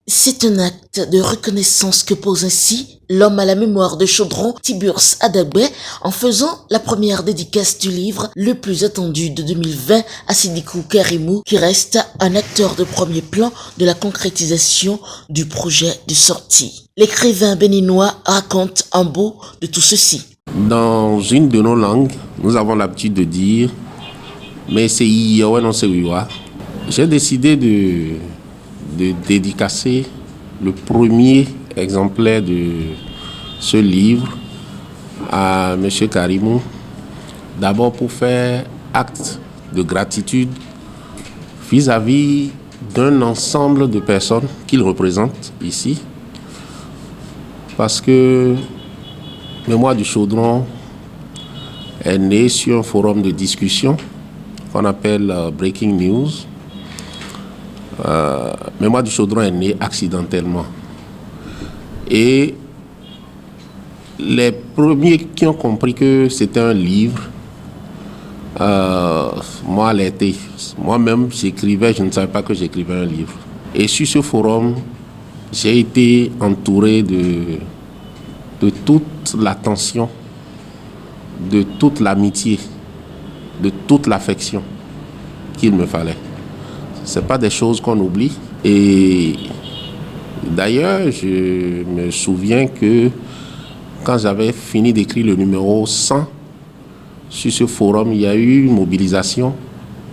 C'est un acte de reconnaissance que pose ainsi l'homme à la mémoire de Chaudron, Tiburce Adagbe, en faisant la première dédicace du livre le plus attendu de 2020 à Sidicou Karimou, qui reste un acteur de premier plan de la concrétisation du projet de sortie. L'écrivain béninois raconte un bout de tout ceci. Dans une de nos langues, nous avons l'habitude de dire mais c'est Iyowe non c'est Wiwa. J'ai décidé de dédicacer le premier exemplaire de ce livre à M. Karimou, d'abord pour faire acte de gratitude vis-à-vis d'un ensemble de personnes qu'il représente ici, parce que Mémoire du Chaudron est né sur un forum de discussion qu'on appelle Breaking News. Mémoire du Chaudron est né accidentellement. Et les premiers qui ont compris que c'était un livre, moi l'été, moi-même j'écrivais, je ne savais pas que j'écrivais un livre. Et sur ce forum, j'ai été entouré de toute l'attention, de toute l'amitié, de toute l'affection qu'il me fallait. Ce n'est pas des choses qu'on oublie. Et d'ailleurs, je me souviens que quand j'avais fini d'écrire le numéro 100, sur ce forum, il y a eu une mobilisation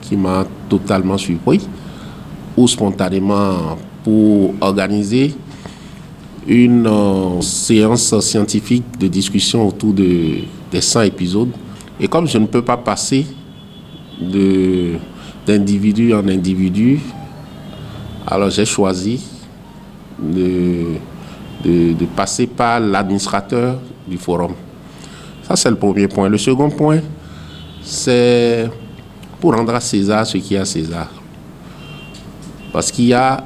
qui m'a totalement surpris, où spontanément, pour organiser une séance scientifique de discussion autour des 100 épisodes. Et comme je ne peux pas passer d'individu en individu, alors j'ai choisi de passer par l'administrateur du forum. Ça, c'est le premier point. Le second point, c'est pour rendre à César ce qui est à César. Parce qu'il y a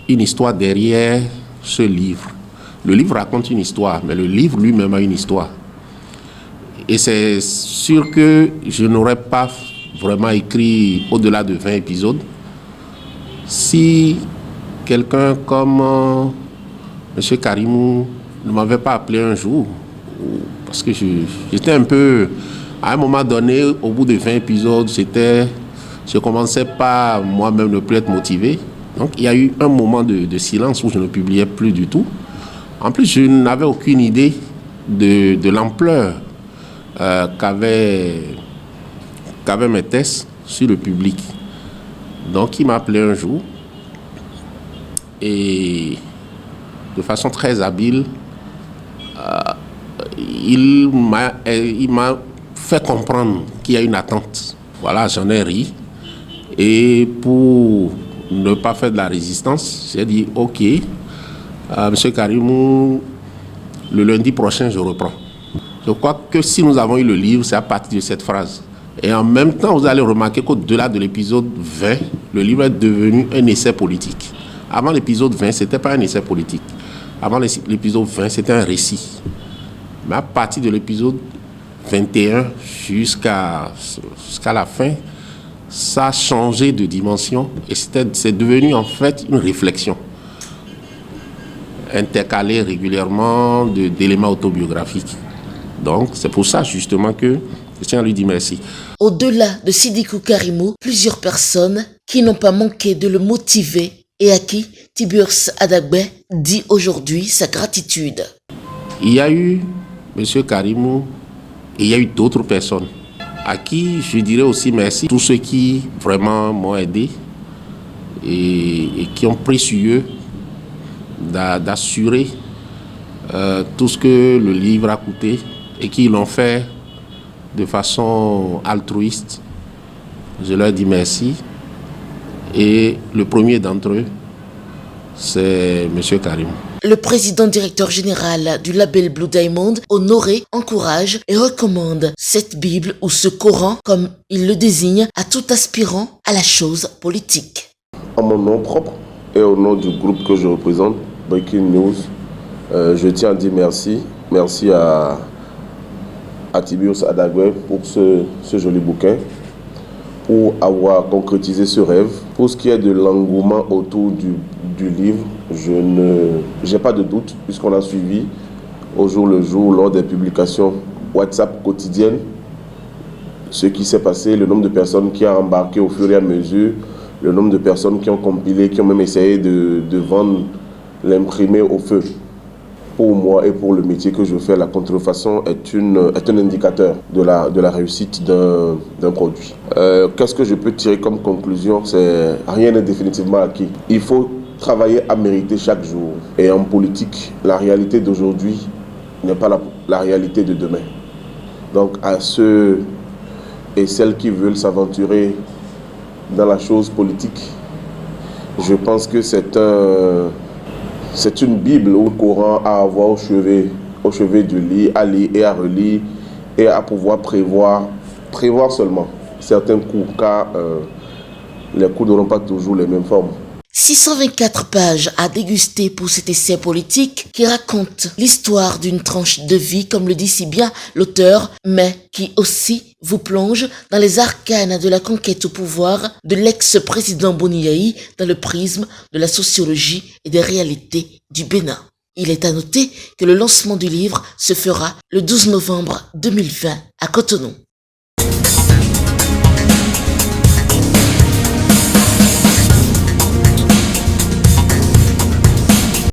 une histoire derrière ce livre. Le livre raconte une histoire, mais le livre lui-même a une histoire. Et c'est sûr que je n'aurais pas vraiment écrit au-delà de 20 épisodes si quelqu'un comme M. Karimou ne m'avait pas appelé un jour. Parce que j'étais un peu... À un moment donné, au bout de 20 épisodes, je commençais pas moi-même ne plus être motivé. Donc il y a eu un moment de silence où je ne publiais plus du tout. En plus, je n'avais aucune idée de l'ampleur qu'avaient mes tests sur le public. Donc, il m'a appelé un jour et de façon très habile, il m'a fait comprendre qu'il y a une attente. Voilà, j'en ai ri. Et pour ne pas faire de la résistance, j'ai dit « Ok, Monsieur Karimou, le lundi prochain, je reprends. » Je crois que si nous avons eu le livre, c'est à partir de cette phrase. Et en même temps, vous allez remarquer qu'au-delà de l'épisode 20, le livre est devenu un essai politique. Avant l'épisode 20, ce n'était pas un essai politique. Avant l'épisode 20, c'était un récit. Mais à partir de l'épisode 21 jusqu'à la fin, ça a changé de dimension et c'est devenu en fait une réflexion intercalée régulièrement d'éléments autobiographiques. Donc, c'est pour ça justement que je tiens à lui dire merci. Au-delà de Sidicou Karimou, plusieurs personnes qui n'ont pas manqué de le motiver et à qui Tiburce Adagbe dit aujourd'hui sa gratitude. Il y a eu M. Karimou et il y a eu d'autres personnes à qui je dirais aussi merci. Tous ceux qui vraiment m'ont aidé et qui ont précieux d'assurer tout ce que le livre a coûté et qui l'ont fait de façon altruiste. Je leur dis merci. Et le premier d'entre eux, c'est M. Karim. Le président directeur général du label Blue Diamond, honoré, encourage et recommande cette Bible ou ce Coran, comme il le désigne, à tout aspirant à la chose politique. En mon nom propre et au nom du groupe que je représente, Breaking News, je tiens à dire merci. Merci à Tiburce Adagbe pour ce joli bouquin, pour avoir concrétisé ce rêve. Pour ce qui est de l'engouement autour du livre, j'ai pas de doute, puisqu'on a suivi au jour le jour, lors des publications WhatsApp quotidiennes, ce qui s'est passé, le nombre de personnes qui ont embarqué au fur et à mesure, le nombre de personnes qui ont compilé, qui ont même essayé de vendre l'imprimé au feu. Pour moi et pour le métier que je fais, la contrefaçon est un indicateur de la réussite d'un produit. Qu'est-ce que je peux tirer comme conclusion? C'est rien n'est définitivement acquis. Il faut travailler à mériter chaque jour. Et en politique, la réalité d'aujourd'hui n'est pas la réalité de demain. Donc à ceux et celles qui veulent s'aventurer dans la chose politique, je pense que c'est une Bible ou un Coran à avoir au chevet du lit, à lire et à relire et à pouvoir prévoir seulement certains coups, car les coups n'auront pas toujours les mêmes formes. 624 pages à déguster pour cet essai politique qui raconte l'histoire d'une tranche de vie, comme le dit si bien l'auteur, mais qui aussi vous plonge dans les arcanes de la conquête au pouvoir de l'ex-président Boni Yayi dans le prisme de la sociologie et des réalités du Bénin. Il est à noter que le lancement du livre se fera le 12 novembre 2020 à Cotonou.